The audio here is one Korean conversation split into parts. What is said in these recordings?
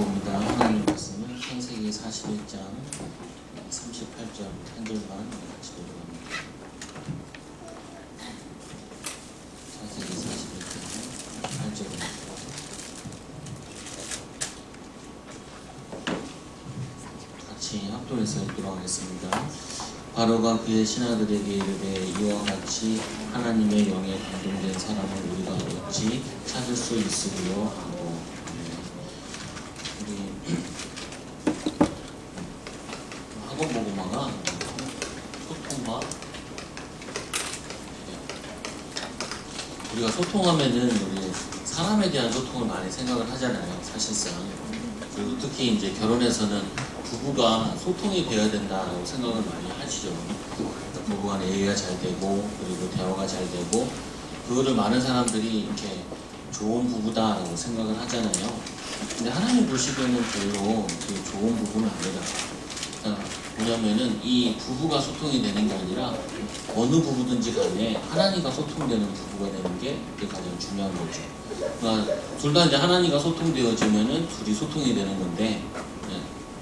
봅니다. 하나님 말씀은 창세기 41장 38절 한 절만 같이 읽어봅니다. 창세기 41장 8절입니다. 같이 합독해서 읽도록 하겠습니다. 바로가 그의 신하들에게 이르되 이와 같이 하나님의 영에 감동된 사람을 우리가 어찌 찾을 수 있으리요 하고. 우리 학원 모고마가 소통과 우리가 소통하면은 우리 사람에 대한 소통을 많이 생각을 하잖아요, 사실상. 그리고 특히 이제 결혼에서는 부부가 소통이 되어야 된다고 생각을 많이 하시죠. 부부간에 예의가 잘 되고 그리고 대화가 잘 되고 그거를 많은 사람들이 이렇게 좋은 부부다라고 생각을 하잖아요. 근데 하나님 보시기에는 별로 그 좋은 부부는 아니다. 뭐냐면은 이 부부가 소통이 되는 게 아니라 어느 부부든지 간에 하나님과 소통되는 부부가 되는 게 가장 중요한 거죠. 그러니까 둘 다 이제 하나님과 소통되어지면은 둘이 소통이 되는 건데,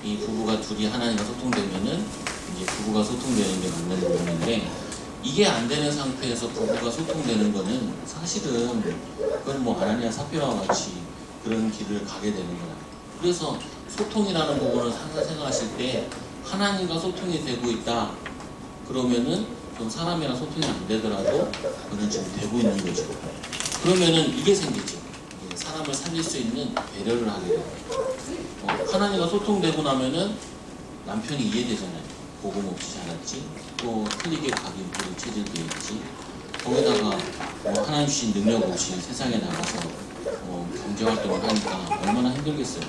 이 부부가 둘이 하나님과 소통되면은 이제 부부가 소통되는 게 맞는 부분인데, 이게 안 되는 상태에서 부부가 소통되는 거는 사실은 그건 뭐 아나니아 삽비라와 같이 그런 길을 가게 되는 거야. 그래서 소통이라는 부분을 생각하실 때 하나님과 소통이 되고 있다 그러면은 좀 사람이랑 소통이 안 되더라도 그는 지금 되고 있는 거죠. 그러면은 이게 생기죠. 사람을 살릴 수 있는 배려를 하게 돼요. 하나님과 소통되고 나면은 남편이 이해되잖아요. 복음 없이 자랐지, 또 틀리게 가긴 또 체질도 있지, 거기다가 하나님 주신 능력 없이 세상에 나가서 경제활동을 하니까 얼마나 힘들겠어요.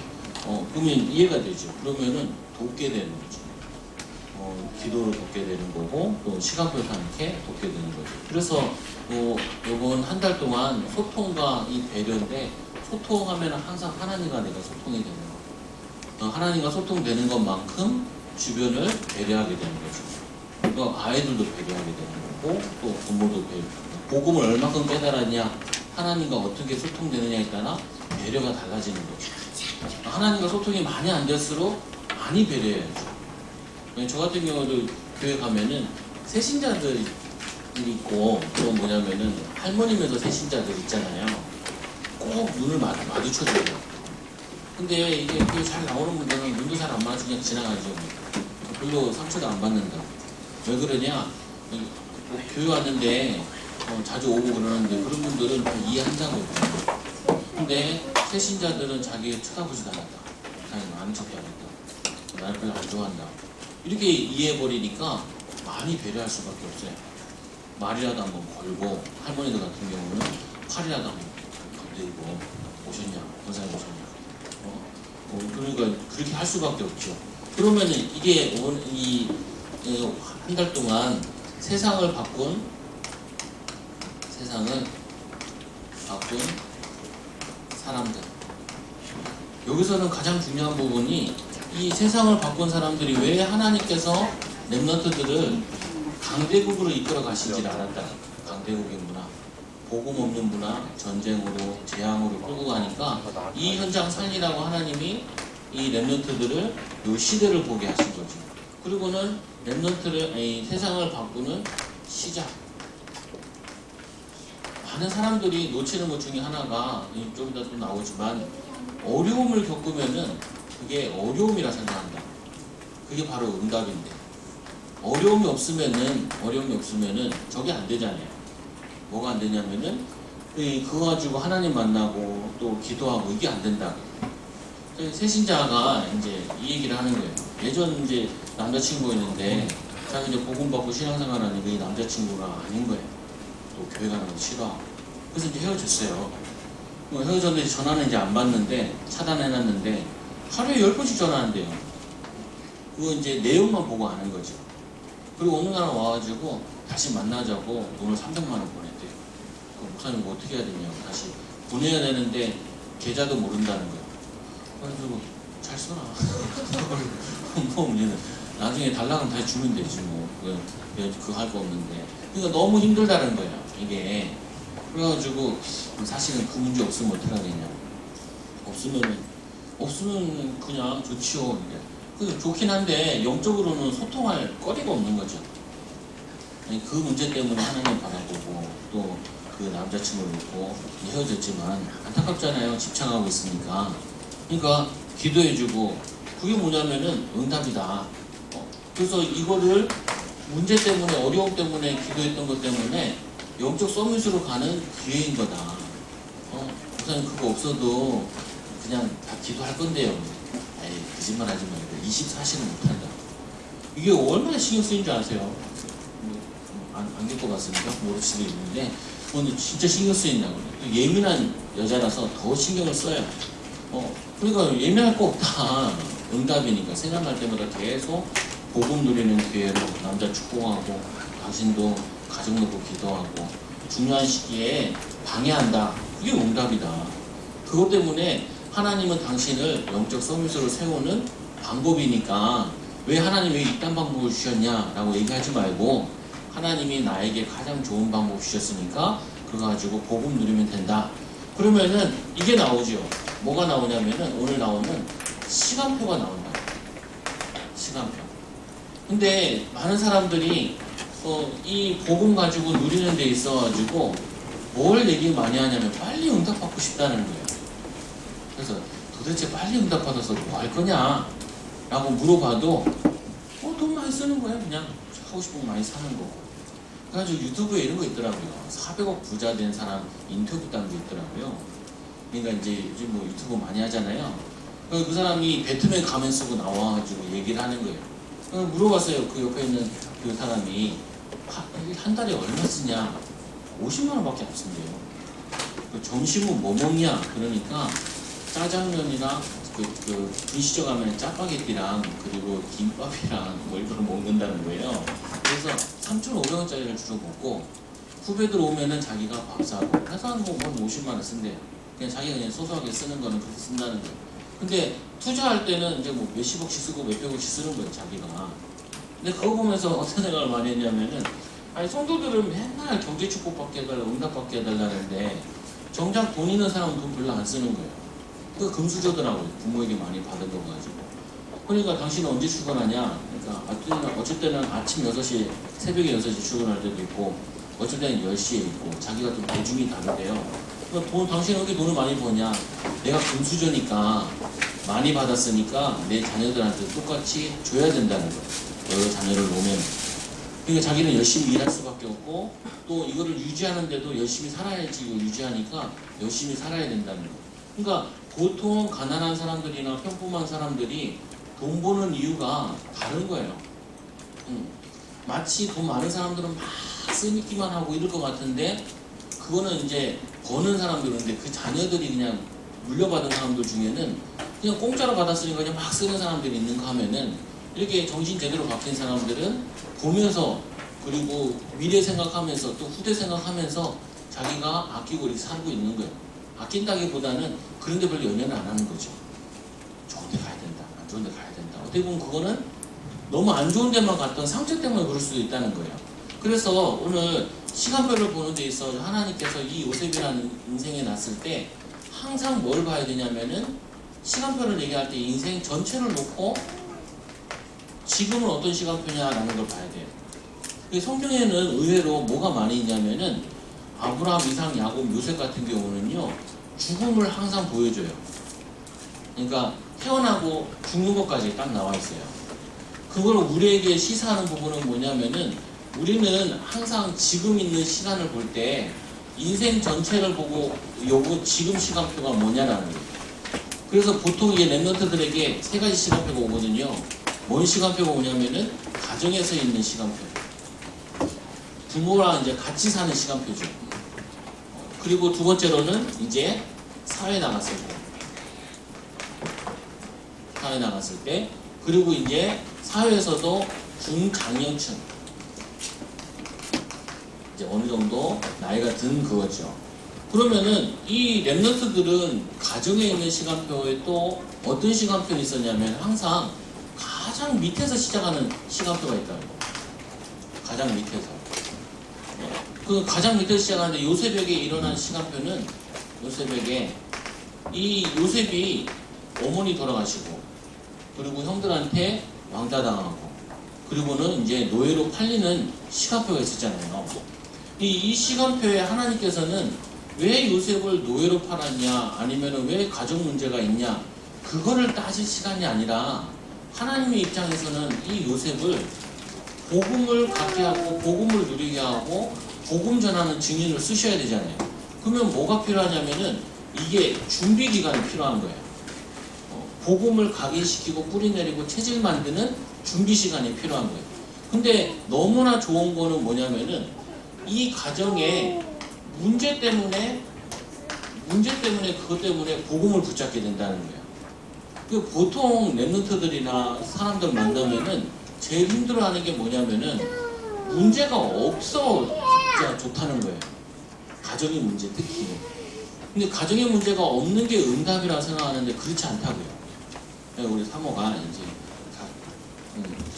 그러면 이해가 되죠. 그러면은 돕게 되는 거죠. 기도를 돕게 되는 거고 또 시간표를 함께 돕게 되는 거죠. 그래서 요번 한 달 동안 소통과 이 배려인데, 소통하면 항상 하나님과 내가 소통이 되는 거. 하나님과 소통되는 것만큼 주변을 배려하게 되는 거죠. 또 아이들도 배려하게 되는 거고 또 부모도 배려. 복음을 얼마큼 깨달았냐, 하나님과 어떻게 소통되느냐에 따라 배려가 달라지는 거죠. 하나님과 소통이 많이 안 될수록 많이 배려해야죠. 저 같은 경우도 교회 가면은 새신자들이 있고 또 뭐냐면은 할머니면서 새신자들 있잖아요. 꼭 눈을 마주쳐줘요. 근데 이게 잘 나오는 분들은 눈도 잘 안 마주치고 그냥 지나가죠. 별로 상처도 안 받는다. 왜 그러냐? 교회 왔는데 자주 오고 그러는데 그런 분들은 다 이해한다고요. 근데 새신자들은 자기 쳐다보지도 않았다. 자기 아는 척도 안 했다. 나를 별로 안 좋아한다. 이렇게 이해해버리니까 많이 배려할 수밖에 없어요. 말이라도 한번 걸고, 할머니들 같은 경우는 팔이라도 한번 건드리고, 오셨냐? 권사님 오셨냐? 그러니까 그렇게 할 수밖에 없죠. 그러면은 이게 한 달 동안 세상을 바꾼 사람들. 여기서는 가장 중요한 부분이 이 세상을 바꾼 사람들이 왜 하나님께서 렘넌트들을 강대국으로 이끌어 가시질 않았다. 강대국의 문화, 복음 없는 문화, 전쟁으로, 재앙으로 끌고 가니까 이 현장 살리라고 하나님이 이 렘넌트들을 이 시대를 보게 하신 거죠. 그리고는 렘넌트를, 세상을 바꾸는 시작. 많은 사람들이 놓치는 것 중에 하나가 좀 이따 또 나오지만, 어려움을 겪으면은 그게 어려움이라 생각한다. 그게 바로 응답인데, 어려움이 없으면은 저게 안 되잖아요. 뭐가 안 되냐면은 그거 가지고 하나님 만나고 또 기도하고 이게 안 된다. 새신자가 이제 이 얘기를 하는 거예요. 예전 이제 남자친구 있는데 자기 이제 복음 받고 신앙생활 하니까 이 남자친구가 아닌 거예요. 또 교회 가는 거 싫어하고. 그래서 이제 헤어졌어요. 헤어졌는데 전화는 이제 안 받는데 차단해놨는데 하루에 10번씩 전화한대요. 그거 이제 내용만 보고 아는 거죠. 그리고 어느 날 와가지고 다시 만나자고 돈을 300만 원 보냈대요. 목사님 뭐 어떻게 해야 되냐고. 다시 보내야 되는데 계좌도 모른다는 거예요. 그래가지고 잘 써라. 뭐 문제는 나중에 달라고 다시 주면 되지 뭐. 그거 할 거 없는데. 그러니까 너무 힘들다는 거예요, 이게. 그래가지고 사실은 그 문제 없으면 어떡하겠냐. 없으면은 없으면 그냥 좋지요. 그 좋긴 한데 영적으로는 소통할 거리가 없는 거죠. 아니, 그 문제 때문에 하나님 바라보고 또 그 남자친구를 놓고 헤어졌지만 안타깝잖아요. 집착하고 있으니까. 그러니까 기도해주고 그게 뭐냐면은 응답이다. 그래서 이거를 문제 때문에 어려움 때문에 기도했던 것 때문에 영적 서밋으로 가는 기회인 거다. 우선 그거 없어도 그냥 다 기도할 건데요. 에이, 거짓말 하지 말고 24시는 못한다. 이게 얼마나 신경 쓰인 줄 아세요? 안 겪고 봤으니까 모를 수도 있는데 오늘 진짜 신경 쓰인다고. 예민한 여자라서 더 신경을 써요. 그러니까 예민할 거 없다. 응답이니까 생각날 때마다 계속 복음 누리는 기회로 남자 축복하고 당신도 가정 놓고 기도하고 중요한 시기에 방해한다. 그게 응답이다. 그것 때문에 하나님은 당신을 영적 서밋으로 세우는 방법이니까 왜 하나님이 이딴 방법을 주셨냐라고 얘기하지 말고 하나님이 나에게 가장 좋은 방법 주셨으니까 그거 가지고 복음 누리면 된다. 그러면은 이게 나오죠. 뭐가 나오냐면은 오늘 나오는 시간표가 나온다. 시간표. 근데 많은 사람들이 이 복음 가지고 누리는 데 있어가지고 뭘 얘기 많이 하냐면 빨리 응답받고 싶다는 거예요. 그래서 도대체 빨리 응답받아서 뭐 할 거냐? 라고 물어봐도 돈 많이 쓰는 거예요. 그냥 하고 싶은 거 많이 사는 거고. 그래가지고 유튜브에 이런 거 있더라고요. 400억 부자 된 사람 인터뷰 딴 게 있더라고요. 그러니까 이제 요즘 뭐 유튜브 많이 하잖아요. 그 사람이 배트맨 가면 쓰고 나와가지고 얘기를 하는 거예요. 물어봤어요. 그 옆에 있는 그 사람이 한 달에 얼마 쓰냐? 50만 원밖에 안 쓴대요. 점심은 뭐 먹냐? 그러니까 짜장면이랑 분식점 가면 짜파게티랑 그리고 김밥이랑 뭐 이걸 먹는다는 거예요. 그래서 3,500원짜리를 주로 먹고 후배들 오면은 자기가 밥 사고 회사는 뭐 50만 원 쓴대요. 그냥 자기가 그냥 소소하게 쓰는 거는 그렇게 쓴다는 거예요. 근데 투자할 때는 이제 뭐 몇십억씩 쓰고 몇백억씩 쓰는 거예요, 자기가. 근데 그거 보면서 어떤 생각을 많이 했냐면은 아니 성도들은 맨날 경제 축복받게 해달라, 응답받게 해달라는데 정작 돈 있는 사람은 돈 별로 안 쓰는 거예요. 그 금수저더라고요. 부모에게 많이 받은 거 가지고. 그러니까 당신은 언제 출근하냐? 그러니까 어쩔 때는 아침 6시, 새벽에 6시 출근할 때도 있고 어쩔 때는 10시에 있고 자기가 좀 대중이 다른데요. 그러니까 당신은 어떻게 돈을 많이 버냐? 내가 금수저니까 많이 받았으니까 내 자녀들한테 똑같이 줘야 된다는 거예요. 여러 자녀를 놓으면. 그러니까 자기는 열심히 일할 수밖에 없고 또 이거를 유지하는데도 열심히 살아야지 이거 유지하니까 열심히 살아야 된다는 거예요. 그러니까 보통 가난한 사람들이나 평범한 사람들이 돈 버는 이유가 다른 거예요. 마치 돈 많은 사람들은 막 쓰기만 하고 이럴 것 같은데 그거는 이제 버는 사람들인데 그 자녀들이 그냥 물려받은 사람들 중에는 그냥 공짜로 받았으니까 그냥 막 쓰는 사람들이 있는가 하면은 이렇게 정신 제대로 바뀐 사람들은 보면서 그리고 미래 생각하면서 또 후대 생각하면서 자기가 아끼고 이렇게 살고 있는 거예요. 아낀다기보다는 그런데 별로 연연을 안 하는 거죠. 좋은 데 가야 된다. 안 좋은 데 가야 된다. 어떻게 보면 그거는 너무 안 좋은 데만 갔던 상처 때문에 그럴 수도 있다는 거예요. 그래서 오늘 시간별을 보는 데 있어 하나님께서 이 요셉이라는 인생에 났을 때 항상 뭘 봐야 되냐면은 시간표를 얘기할 때 인생 전체를 놓고 지금은 어떤 시간표냐라는 걸 봐야 돼요. 성경에는 의외로 뭐가 많이 있냐면은 아브라함, 이삭, 야곱, 요셉 같은 경우는요 죽음을 항상 보여줘요. 그러니까 태어나고 죽는 것까지 딱 나와 있어요. 그걸 우리에게 시사하는 부분은 뭐냐면은 우리는 항상 지금 있는 시간을 볼 때 인생 전체를 보고 요거 지금 시간표가 뭐냐라는 거예요. 그래서 보통 이게 랩런트들에게 세 가지 시간표가 오거든요. 뭔 시간표가 오냐면은 가정에서 있는 시간표, 부모랑 이제 같이 사는 시간표죠. 그리고 두 번째로는 이제 사회 나갔을 때, 그리고 이제 사회에서도 중장년층, 이제 어느 정도 나이가 든 그거죠. 그러면은 이 랩런트들은 가정에 있는 시간표에 또 어떤 시간표가 있었냐면 항상 가장 밑에서 시작하는 시간표가 있다고. 가장 밑에서. 그 가장 밑에서 시작하는데 요셉에게 일어난 시간표는 요셉이 어머니 돌아가시고, 그리고 형들한테 왕따당하고, 그리고는 이제 노예로 팔리는 시간표가 있었잖아요. 이 시간표에 하나님께서는 왜 요셉을 노예로 팔았냐, 아니면 왜 가정 문제가 있냐, 그거를 따질 시간이 아니라 하나님의 입장에서는 이 요셉을 복음을 갖게 하고 복음을 누리게 하고 복음 전하는 증인을 쓰셔야 되잖아요. 그러면 뭐가 필요하냐면은 이게 준비 기간이 필요한 거예요. 복음을 각인시키고 뿌리내리고 체질 만드는 준비 시간이 필요한 거예요. 근데 너무나 좋은 거는 뭐냐면은 이 가정에 문제 때문에 그것 때문에 복음을 붙잡게 된다는 거예요. 그 보통 랩런트들이나 사람들 만나면은 제일 힘들어하는 게 뭐냐면은 문제가 없어 진짜 좋다는 거예요. 가정의 문제 특히. 근데 가정의 문제가 없는 게 응답이라고 생각하는데 그렇지 않다고요. 우리 사모가 이제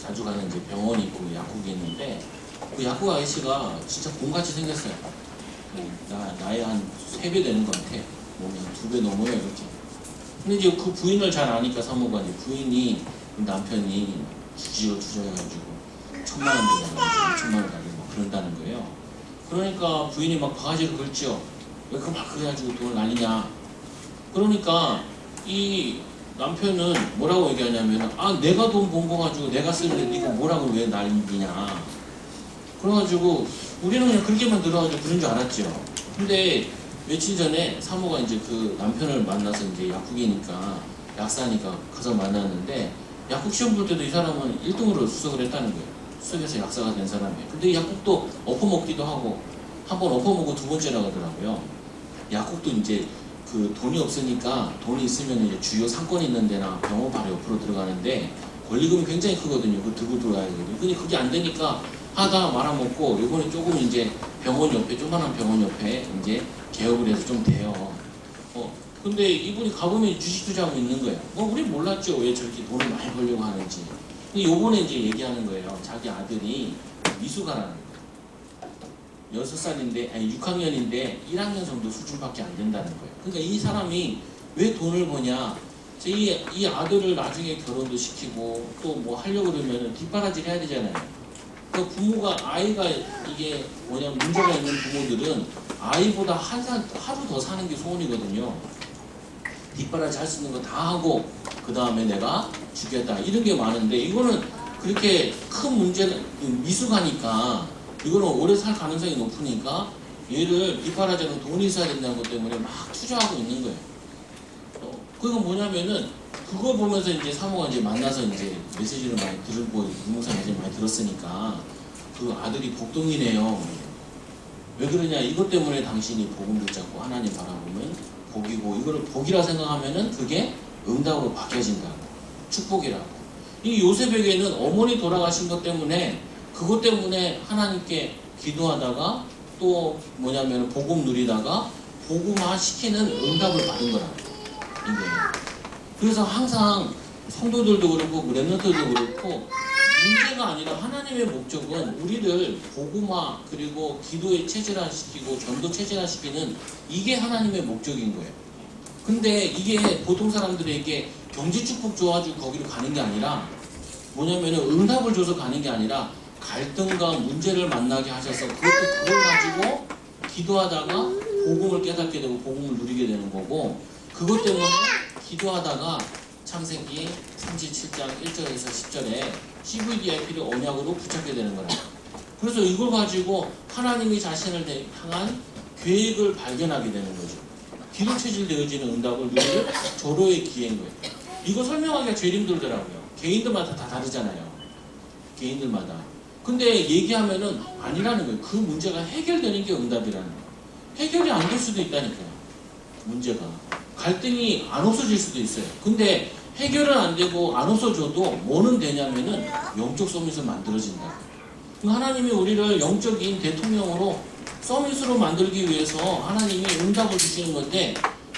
자주 가는 이제 병원이 있고 약국이 있는데 그 약국 아저씨가 진짜 곰같이 생겼어요. 나의 한 3배 되는 것 같아. 몸이 한 2배 넘어요 이렇게. 근데 이제 그 부인을 잘 아니까 사모가 이제 부인이 남편이 주저해가지고 1,000만 원 주잖아요. 2,000만 원 가지고 막 그런다는 거예요. 그러니까 부인이 막 바가지를 긁죠. 왜 그 막 그래가지고 돈을 날리냐. 그러니까 이 남편은 뭐라고 얘기하냐면 내가 돈 번 거 가지고 내가 쓰는데 이거 뭐라고 왜 날리냐. 그래가지고 우리는 그냥 그렇게만 들어가지고 그런 줄 알았죠. 근데 며칠 전에 사모가 이제 그 남편을 만나서 이제 약국이니까 약사니까 가서 만났는데 약국 시험 볼 때도 이 사람은 1등으로 수석을 했다는 거예요. 수석에서 약사가 된 사람이에요. 근데 이 약국도 엎어먹기도 하고 한 번 엎어먹고 2번째 나가더라고요. 약국도 이제 그 돈이 없으니까 돈이 있으면 이제 주요 상권이 있는 데나 병원 바로 옆으로 들어가는데 권리금이 굉장히 크거든요. 그거 들고 들어가야 되거든요. 근데 그게 안 되니까 하다 말아먹고 요번에 조금 이제 병원 옆에 조그만한 병원 옆에 이제 개업을 해서 좀 돼요. 근데 이분이 가보면 주식 투자하고 있는 거예요. 우리 몰랐죠. 왜 저렇게 돈을 많이 벌려고 하는지. 근데 요번에 이제 얘기하는 거예요. 자기 아들이 미숙아라는 거예요. 6살인데, 아니 6학년인데 1학년 정도 수준밖에 안 된다는 거예요. 그러니까 이 사람이 왜 돈을 버냐. 이 아들을 나중에 결혼도 시키고 또 뭐 하려고 그러면 뒷바라지를 해야 되잖아요. 그 부모가 아이가 이게 뭐냐면 문제가 있는 부모들은 아이보다 하루 더 사는 게 소원이거든요. 뒷바라지 할 수 있는 거 다 하고 그 다음에 내가 주겠다 이런 게 많은데 이거는 그렇게 큰 문제는 미숙하니까 이거는 오래 살 가능성이 높으니까 얘를 뒷바라지는 돈이 있어야 된다는 것 때문에 막 투자하고 있는 거예요. 그건 뭐냐면은 그거 보면서 이제 사모가 이제 만나서 이제 메시지를 많이 들고 동영상 메시지 많이 들었으니까 그 아들이 복동이네요. 왜 그러냐 이것 때문에 당신이 복음 붙잡고 하나님 바라보면 복이고 이거를 복이라 생각하면은 그게 응답으로 바뀌어진다고 축복이라고. 이 요셉에게는 어머니 돌아가신 것 때문에 그것 때문에 하나님께 기도하다가 또 뭐냐면 복음 누리다가 복음화 시키는 응답을 받은 거라고 이게. 그래서 항상 성도들도 그렇고 랩런트들도 그렇고 문제가 아니라 하나님의 목적은 우리를 복음화 그리고 기도에 체질화시키고 전도 체질화시키는 이게 하나님의 목적인 거예요. 근데 이게 보통 사람들에게 경제 축복 줘가지고 거기로 가는 게 아니라 뭐냐면은 응답을 줘서 가는 게 아니라 갈등과 문제를 만나게 하셔서 그걸 가지고 기도하다가 복음을 깨닫게 되고 복음을 누리게 되는 거고 그것 때문에 기도하다가 창세기 37장 1절에서 10절에 CVDIP를 언약으로 붙잡게 되는 거라. 그래서 이걸 가지고 하나님이 자신을 향한 계획을 발견하게 되는 거죠. 기도 체질 되어지는 응답을 누릴 절호의 기회인 거예요. 이거 설명하기가 제일 힘들더라고요. 개인들마다 다 다르잖아요. 개인들마다. 근데 얘기하면은 아니라는 거예요. 그 문제가 해결되는 게 응답이라는 거예요. 해결이 안 될 수도 있다니까요. 문제가. 갈등이 안 없어질 수도 있어요. 근데 해결은 안 되고 안 없어져도 뭐는 되냐면은 영적 서밋을 만들어진다. 하나님이 우리를 영적인 대통령으로 서밋으로 만들기 위해서 하나님이 응답을 주시는 건데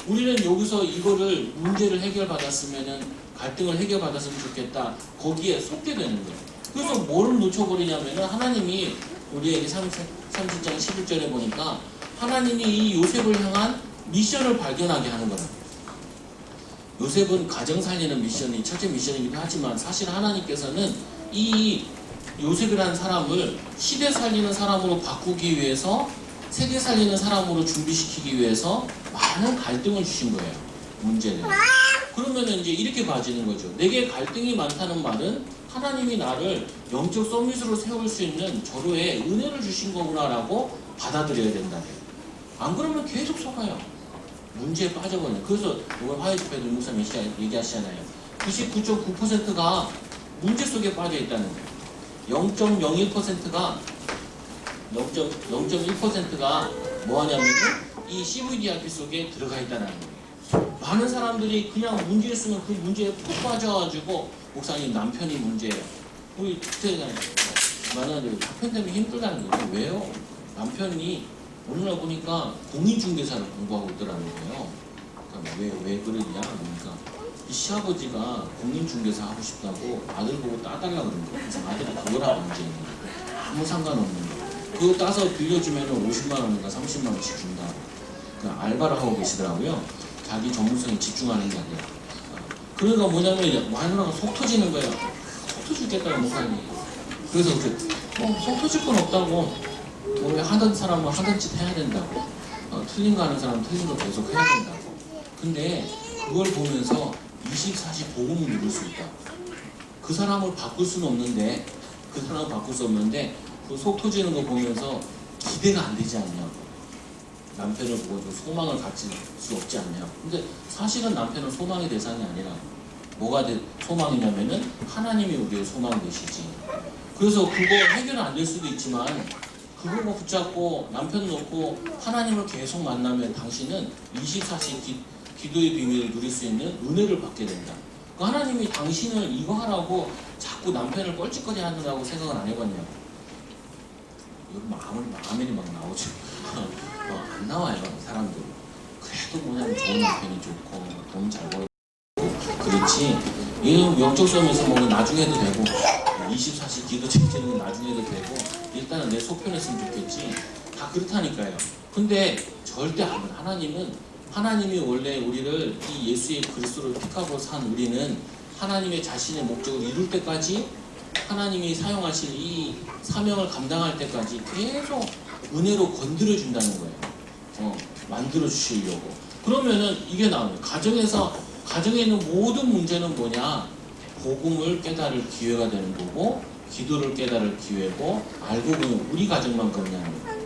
우리는 여기서 이거를 문제를 해결받았으면은 갈등을 해결받았으면 좋겠다. 거기에 속게 되는 거예요. 그래서 뭘 놓쳐버리냐면은 하나님이 우리에게 30장 11절에 보니까 하나님이 이 요셉을 향한 미션을 발견하게 하는 거예요. 요셉은 가정 살리는 미션이 첫째 미션이기도 하지만 사실 하나님께서는 이 요셉이라는 사람을 시대 살리는 사람으로 바꾸기 위해서 세계 살리는 사람으로 준비시키기 위해서 많은 갈등을 주신 거예요. 문제는. 그러면은 이제 이렇게 봐지는 거죠. 내게 갈등이 많다는 말은 하나님이 나를 영적 서밋으로 세울 수 있는 절호의 은혜를 주신 거구나라고 받아들여야 된다. 안 그러면 계속 속아요. 문제에 빠져버려요. 그래서 이번 화요집회도 목사님 얘기하시잖아요. 99.9%가 문제 속에 빠져 있다는 거예요. 0.01%가 0.1%가 뭐하냐면 이 CVDRP 속에 들어가 있다는 거예요. 많은 사람들이 그냥 문제 있으면 그 문제에 푹 빠져가지고 목사님 남편이 문제예요. 우리 그때는 만약에 남편 때문에 힘들다는 거예요. 왜요? 남편이 어느 날 보니까 공인중개사를 공부하고 있더라는 거예요. 그러니까 왜 그러냐? 그러니까 이 시아버지가 공인중개사 하고 싶다고 아들 보고 따달라 그런 거예요. 그래서 아들이 그걸 하고 앉아있는 거예요. 아무 상관없는 거예요. 그거 따서 빌려주면 50만 원인가 30만 원씩 준다고. 그러니까 알바를 하고 계시더라고요. 자기 전문성에 집중하는 게 아니라. 그러니까 뭐냐면 마누라가 속 터지는 거예요. 속 터지겠다고 목사님이. 그래서 속 터질 건 없다고. 왜 하던 사람은 하던 짓 해야 된다고. 틀린 거 하는 사람은 틀린 거 계속 해야 된다고. 근데 그걸 보면서 24시 복음을 누릴 수 있다. 그 사람을 바꿀 수는 없는데 그 속 터지는 거 보면서 기대가 안 되지 않냐고. 남편을 보고 소망을 가질 수 없지 않냐고. 근데 사실은 남편은 소망의 대상이 아니라 뭐가 소망이냐면은 하나님이 우리의 소망 되시지. 그래서 그거 해결은 안 될 수도 있지만 그거 붙잡고 남편 놓고 하나님을 계속 만나면 당신은 24시 기도의 비밀을 누릴 수 있는 은혜를 받게 된다. 그러니까 하나님이 당신을 이거 하라고 자꾸 남편을 뻘짓거리 하느라고 생각을 안 해봤냐고. 여기 아멘이 막 나오죠. 안 나와요, 사람들이. 그래도 뭐냐면 좋은 남편이 좋고 돈 잘 벌고 그렇지. 이런 영적 시험에서 뭐 나중에 해도 되고 24시 기도 체크는 나중에 해도 되고 일단은 내 속 편했으면 좋겠지. 다 그렇다니까요. 근데 절대 안 돼. 하나님이 원래 우리를 이 예수의 그리스도를 픽하고 산 우리는 하나님의 자신의 목적을 이룰 때까지 하나님이 사용하실 이 사명을 감당할 때까지 계속 은혜로 건드려 준다는 거예요. 만들어 주시려고. 그러면은 이게 나오네요. 가정에 있는 모든 문제는 뭐냐? 복음을 깨달을 기회가 되는 거고, 기도를 깨달을 기회고, 알고 보면 우리 가정만 그러냐는 거예요.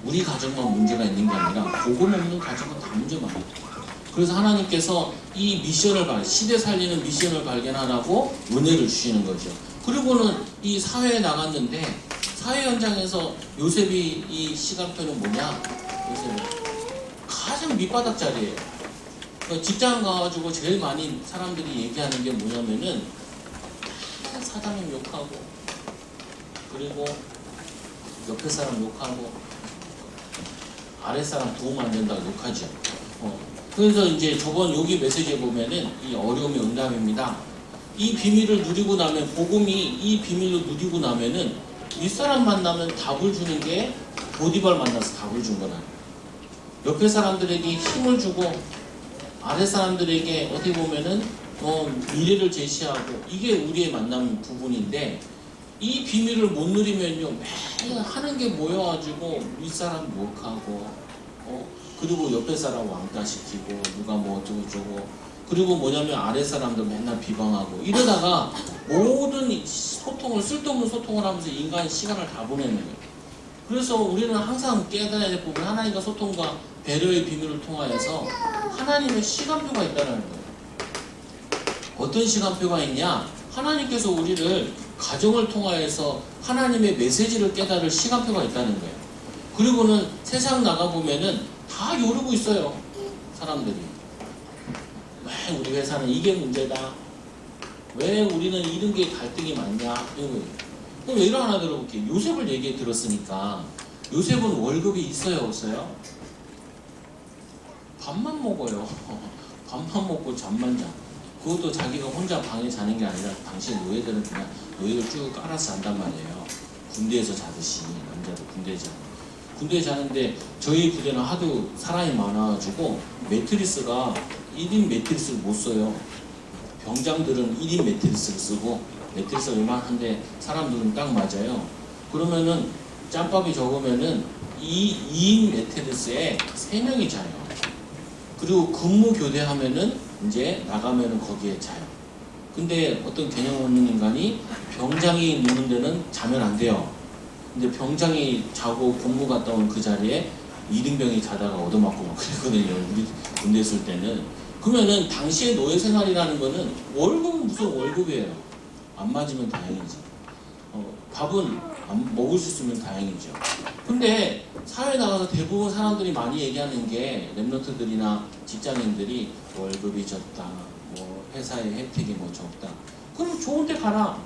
우리 가정만 문제가 있는 게 아니라 복음 없는 가정은 다 문제 많아요. 그래서 하나님께서 이 시대 살리는 미션을 발견하라고 은혜를 주시는 거죠. 그리고는 이 사회에 나갔는데 사회 현장에서 요셉이 이 시간표는 뭐냐? 요셉은 가장 밑바닥 자리예요. 그러니까 직장 가가지고 제일 많이 사람들이 얘기하는 게 뭐냐면은 사장님 욕하고 그리고 옆에 사람 욕하고 아랫사람 도움 안 된다고 욕하죠. 그래서 이제 저번 여기 메시지에 보면은 이 어려움이 응답입니다. 이 비밀을 누리고 나면 복음이 이 비밀을 누리고 나면은 윗사람 만나면 답을 주는 게 보디발 만나서 답을 준 거라. 옆에 사람들에게 힘을 주고 아랫 사람들에게 어떻게 보면은 미래를 제시하고 이게 우리의 만남 부분인데 이 비밀을 못 누리면요 매일 하는 게 모여가지고 윗사람 욕하고 그리고 옆에 사람 왕따시키고 누가 뭐 어쩌고저쩌고 그리고 뭐냐면 아랫사람들 맨날 비방하고 이러다가 모든 소통을 쓸데없는 소통을 하면서 인간이 시간을 다 보내는 거예요. 그래서 우리는 항상 깨달아야 될 부분 하나님과 소통과 배려의 비밀을 통하여서 하나님의 시간표가 있다는 거예요. 어떤 시간표가 있냐? 하나님께서 우리를 가정을 통하여서 하나님의 메시지를 깨달을 시간표가 있다는 거예요. 그리고는 세상 나가보면은 다 요르고 있어요. 사람들이. 왜 우리 회사는 이게 문제다. 왜 우리는 이런 게 갈등이 많냐. 그럼 예를 하나 들어볼게요. 요셉을 얘기 들었으니까 요셉은 월급이 있어요 없어요? 밥만 먹어요. 밥만 먹고 잠만 자. 그것도 자기가 혼자 방에 자는 게 아니라 당시 노예들은 그냥 노예를 쭉 깔아서 잔단 말이에요. 군대에서 자듯이 남자도 군대에 자는데 저희 부대는 하도 사람이 많아가지고 매트리스가 1인 매트리스를 못 써요. 병장들은 1인 매트리스를 쓰고 매트리스가 요만한데 사람들은 딱 맞아요. 그러면은 짬밥이 적으면은 2인 매트리스에 3명이 자요. 그리고 근무 교대하면은 이제 나가면은 거기에 자요. 근데 어떤 개념 없는 인간이 병장이 누는 데는 자면 안 돼요. 근데 병장이 자고 근무 갔다 온 그 자리에 이등병이 자다가 얻어맞고 막 그랬거든요. 우리 군대 있을 때는. 그러면은 당시의 노예 생활이라는 거는 월급은 무슨 월급이에요. 안 맞으면 다행이지. 밥은 안 먹을 수 있으면 다행이죠. 근데 사회에 나가서 대부분 사람들이 많이 얘기하는 게 랩런트들이나 직장인들이 월급이 적다, 뭐 회사의 혜택이 뭐 적다. 그럼 좋은 데 가라.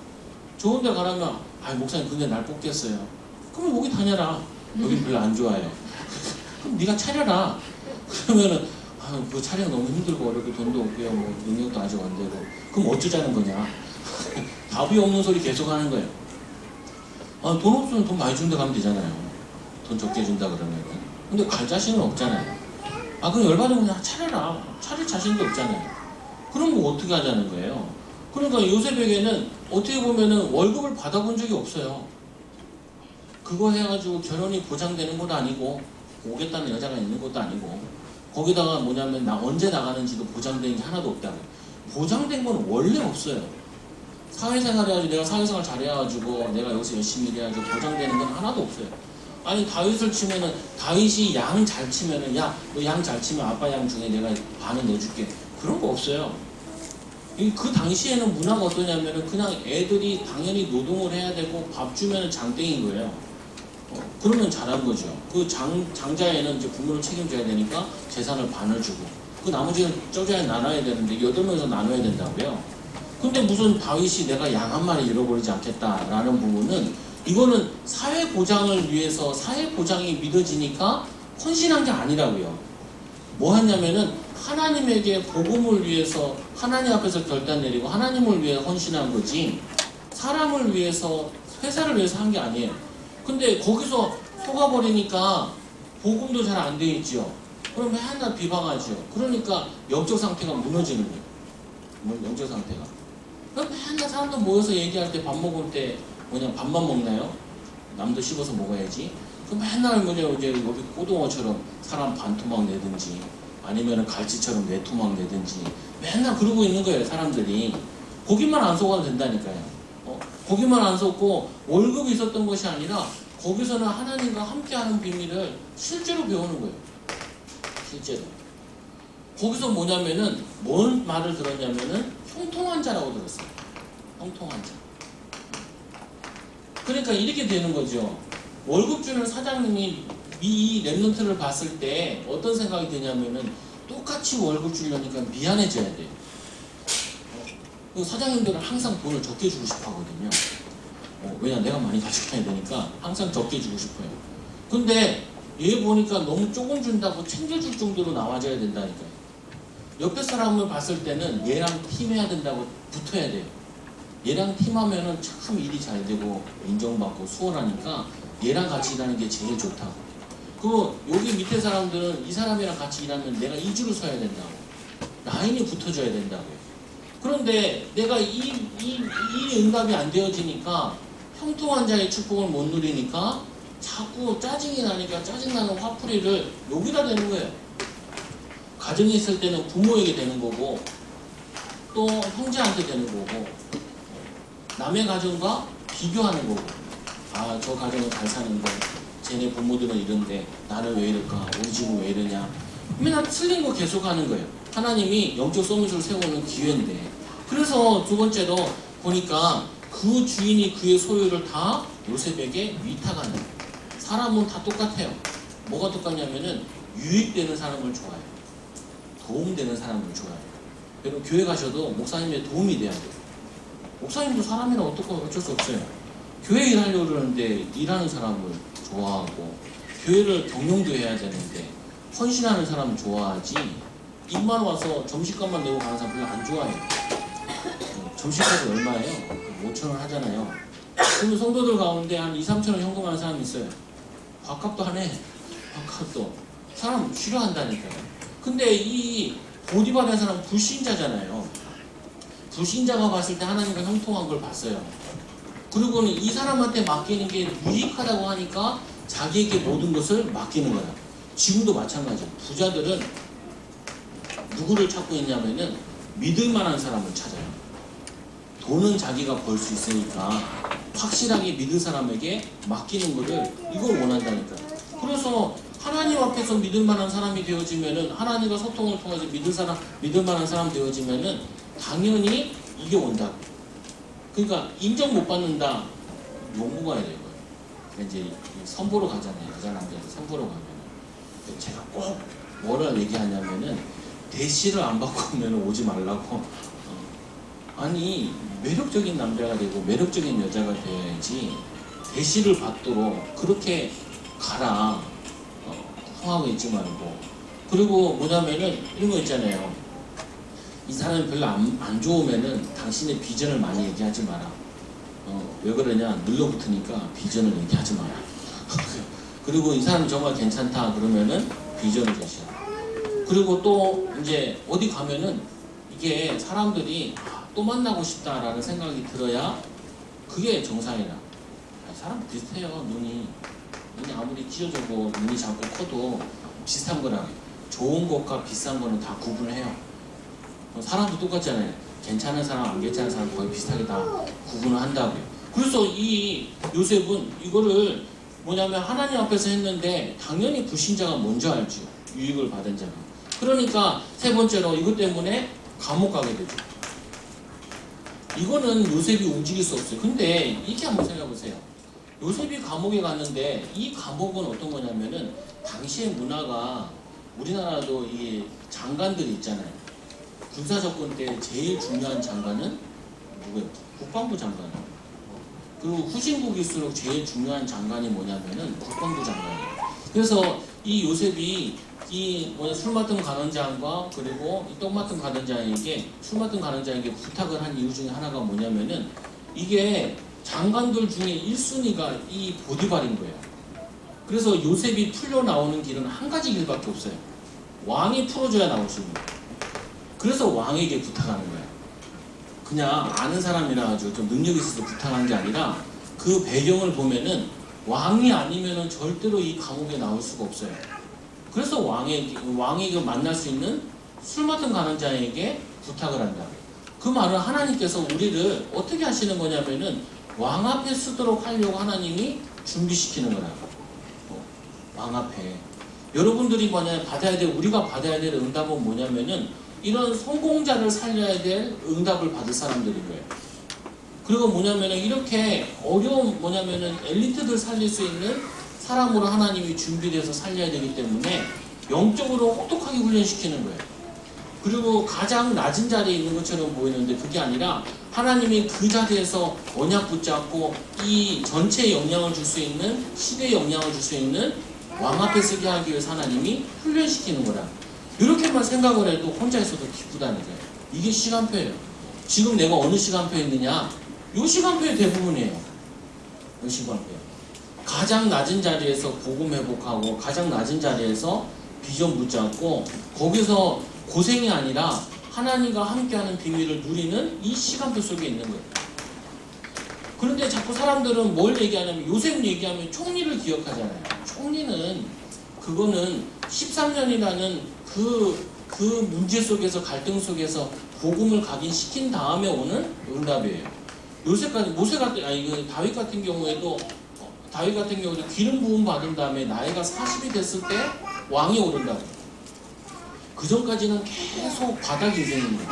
좋은 데 가라면 목사님 근데 날 뽑겠어요. 그럼 여기 다녀라. 여기 별로 안 좋아요. 그럼 네가 차려라. 그러면은 그 촬영 너무 힘들고 어렵고 돈도 없고요. 뭐 능력도 아직 안 되고. 그럼 어쩌자는 거냐. 답이 없는 소리 계속 하는 거예요. 돈 없으면 돈 많이 준다 가면 되잖아요. 돈 적게 준다 그러면. 근데 갈 자신은 없잖아요. 그럼 열받으면 그냥 차려라. 차릴 자신도 없잖아요. 그럼 뭐 어떻게 하자는 거예요. 그러니까 요셉에게는 어떻게 보면은 월급을 받아본 적이 없어요. 그거 해가지고 결혼이 보장되는 것도 아니고 오겠다는 여자가 있는 것도 아니고 거기다가 뭐냐면 나 언제 나가는지도 보장된 게 하나도 없다고. 보장된 건 원래 없어요. 사회생활 해가지고 내가 사회생활 잘해가지고 내가 여기서 열심히 일해가지고 보장되는 건 하나도 없어요. 아니 다윗을 치면은 다윗이 양 잘 치면은 야 너 양 잘 치면 아빠 양 중에 내가 반은 넣어줄게. 그런 거 없어요. 그 당시에는 문화가 어떠냐면은 그냥 애들이 당연히 노동을 해야 되고 밥 주면은 장땡인 거예요. 그러면 잘한 거죠. 그 장자에는 이제 부모를 책임져야 되니까 재산을 반을 주고 그 나머지는 저자에 나눠야 되는데 8명에서 나눠야 된다고요. 근데 무슨 다윗이 내가 양 한 마리 잃어버리지 않겠다라는 부분은 이거는 사회 보장을 위해서 사회 보장이 믿어지니까 헌신한 게 아니라고요. 뭐 했냐면은 하나님에게 복음을 위해서 하나님 앞에서 결단 내리고 하나님을 위해 헌신한 거지 사람을 위해서 회사를 위해서 한 게 아니에요. 근데 거기서 속아버리니까 복음도 잘 안 돼 있죠. 그럼 맨날 비방하죠. 그러니까 영적 상태가 무너지는 거예요. 영적 상태가. 그럼 맨날 사람들 모여서 얘기할 때 밥 먹을 때 밥만 먹나요? 남도 씹어서 먹어야지. 그럼 맨날 이제 여기 꼬동어처럼 사람 반토막 내든지 아니면 갈치처럼 네 토막 내든지 맨날 그러고 있는 거예요. 사람들이. 거기만 안 속아도 된다니까요. 거기만 안 속고 월급이 있었던 것이 아니라 거기서는 하나님과 함께하는 비밀을 실제로 배우는 거예요. 실제로. 거기서 뭐냐면은 뭔 말을 들었냐면은 형통한 자라고 들었어요. 형통한 자. 그러니까 이렇게 되는 거죠. 월급 주는 사장님이 이 랩런트를 봤을 때 어떤 생각이 드냐면은 똑같이 월급 주려니까 미안해져야 돼요. 사장님들은 항상 돈을 적게 주고 싶어 하거든요. 왜냐 내가 많이 가져가야 되니까 항상 적게 주고 싶어요. 근데 얘 보니까 너무 조금 준다고 챙겨줄 정도로 나와줘야 된다니까요. 옆에 사람을 봤을 때는 얘랑 팀해야 된다고 붙어야 돼요. 얘랑 팀하면은 참 일이 잘 되고 인정받고 수월하니까 얘랑 같이 일하는 게 제일 좋다고. 그 여기 밑에 사람들은 이 사람이랑 같이 일하면 내가 이 줄을 서야 된다고. 라인이 붙어줘야 된다고요. 그런데 내가 이 응답이 안 되어지니까 형통한 자의 축복을 못 누리니까 자꾸 짜증이 나니까 짜증나는 화풀이를 여기다 대는 거예요. 가정에 있을 때는 부모에게 되는 거고 또 형제한테 되는 거고 남의 가정과 비교하는 거고 저 가정은 잘 사는데 쟤네 부모들은 이런데 나는 왜 이럴까? 우리 집은 왜 이러냐? 맨날 틀린 거 계속 하는 거예요. 하나님이 영적 서밋을 세우는 기회인데 그래서 두 번째로 보니까 그 주인이 그의 소유를 다 요셉에게 위탁하는 거예요. 사람은 다 똑같아요. 뭐가 똑같냐면은 유익되는 사람을 좋아해요. 도움되는 사람을 좋아해요. 여러분 교회 가셔도 목사님의 도움이 돼야 돼요. 목사님도 사람이라 어쩔 수 없어요. 교회 일하려고 그러는데 일하는 사람을 좋아하고 교회를 경영도 해야 되는데 헌신하는 사람을 좋아하지 입만 와서 점심값만 내고 가는 사람 별로 안 좋아해요. 점심값이 얼마예요? 5,000원 하잖아요. 그러면 성도들 가운데 한 2,000~3,000원 현금하는 사람이 있어요. 밥값도 하네. 밥값도. 사람 싫어한다니까요. 근데 이 보디발의 사람은 불신자잖아요. 불신자가 봤을 때 하나님과 형통한 걸 봤어요. 그리고는 이 사람한테 맡기는 게 유익하다고 하니까 자기에게 모든 것을 맡기는 거야. 지금도 마찬가지야. 부자들은 누구를 찾고 있냐면은 믿을 만한 사람을 찾아요. 돈은 자기가 벌 수 있으니까 확실하게 믿을 사람에게 맡기는 거를 이걸 원한다니까. 그래서 하나님 앞에서 믿을 만한 사람이 되어지면은, 하나님과 소통을 통해서 믿을 만한 사람 되어지면은 당연히 이게 온다. 그러니까 인정 못 받는다. 욕먹어야 돼요. 이제 선보러 가잖아요. 여자 남자들 선보러 가면 제가 꼭 뭐라 얘기하냐면은 대시를 안 받고 오면 오지 말라고. 아니 매력적인 남자가 되고 매력적인 여자가 되어야지 대시를 받도록 그렇게 가라. 통하고 있지 말고. 그리고 뭐냐면은 이런 거 있잖아요. 이 사람이 별로 안 좋으면은 당신의 비전을 많이 얘기하지 마라. 왜 그러냐? 눌러붙으니까 비전을 얘기하지 마라. 그리고 이 사람이 정말 괜찮다 그러면은 비전을 제시하라. 그리고 또 이제 어디 가면은 이게 사람들이 또 만나고 싶다라는 생각이 들어야 그게 정상이라. 사람 비슷해요. 눈이 아무리 찢어져고 눈이 작고 커도 비슷한 거라. 좋은 것과 비싼 거는 다 구분해요. 사람도 똑같잖아요. 괜찮은 사람 안 괜찮은 사람 거의 비슷하게 다 구분을 한다고요. 그래서 이 요셉은 이거를 뭐냐면 하나님 앞에서 했는데 당연히 불신자가 먼저 알죠. 유익을 받은 자가. 그러니까 세 번째로 이것 때문에 감옥 가게 되죠. 이거는 요셉이 움직일 수 없어요. 근데 이렇게 한번 생각해 보세요. 요셉이 감옥에 갔는데 이 감옥은 어떤 거냐면은 당시의 문화가, 우리나라도 이 장관들이 있잖아요. 군사정권 때 제일 중요한 장관은 누구예요? 국방부 장관. 그리고 후진국일수록 제일 중요한 장관이 뭐냐면은 국방부 장관이에요. 그래서 이 요셉이 이 술 맡은 관원장과 그리고 이 떡 맡은 관원장에게, 술 맡은 관원장에게 부탁을 한 이유 중에 하나가 뭐냐면은 이게 장관들 중에 1순위가 이 보디발인 거예요. 그래서 요셉이 풀려 나오는 길은 한 가지 길밖에 없어요. 왕이 풀어줘야 나올 수 있는 거예요. 그래서 왕에게 부탁하는 거예요. 그냥 아는 사람이라 가지고 좀 능력이 있어서 부탁한 게 아니라 그 배경을 보면은 왕이 아니면은 절대로 이 감옥에 나올 수가 없어요. 그래서 왕에게 만날 수 있는 술 맡은 관원장에게 부탁을 한다. 그 말은 하나님께서 우리를 어떻게 하시는 거냐면은 왕 앞에 쓰도록 하려고 하나님이 준비시키는 거라고. 왕 앞에. 여러분들이 만약에 우리가 받아야 될 응답은 뭐냐면은 이런 성공자를 살려야 될 응답을 받을 사람들인 거예요. 그리고 뭐냐면은 이렇게 어려운 뭐냐면은 엘리트들 살릴 수 있는 사람으로 하나님이 준비돼서 살려야 되기 때문에 영적으로 혹독하게 훈련시키는 거예요. 그리고 가장 낮은 자리에 있는 것처럼 보이는데 그게 아니라 하나님이 그 자리에서 언약 붙잡고 이 전체에 영향을 줄 수 있는, 시대에 영향을 줄 수 있는 왕 앞에 서게 하기 위해서 하나님이 훈련시키는 거라. 이렇게만 생각을 해도 혼자 있어도 기쁘다는 거예요. 이게 시간표예요. 지금 내가 어느 시간표에 있느냐? 이 시간표의 대부분이에요. 이 시간표예요. 가장 낮은 자리에서 복음 회복하고 가장 낮은 자리에서 비전 붙잡고 거기서 고생이 아니라 하나님과 함께하는 비밀을 누리는 이 시간표 속에 있는 거예요. 그런데 자꾸 사람들은 뭘 얘기하냐면 요셉 얘기하면 총리를 기억하잖아요. 총리는 그거는 13년이라는 그 문제 속에서 갈등 속에서 복음을 각인시킨 다음에 오는 응답이에요. 다윗 같은 경우에도 기름 부음 받은 다음에 나이가 40이 됐을 때 왕이 오른다고. 그 전까지는 계속 바닥 인생인 거예요.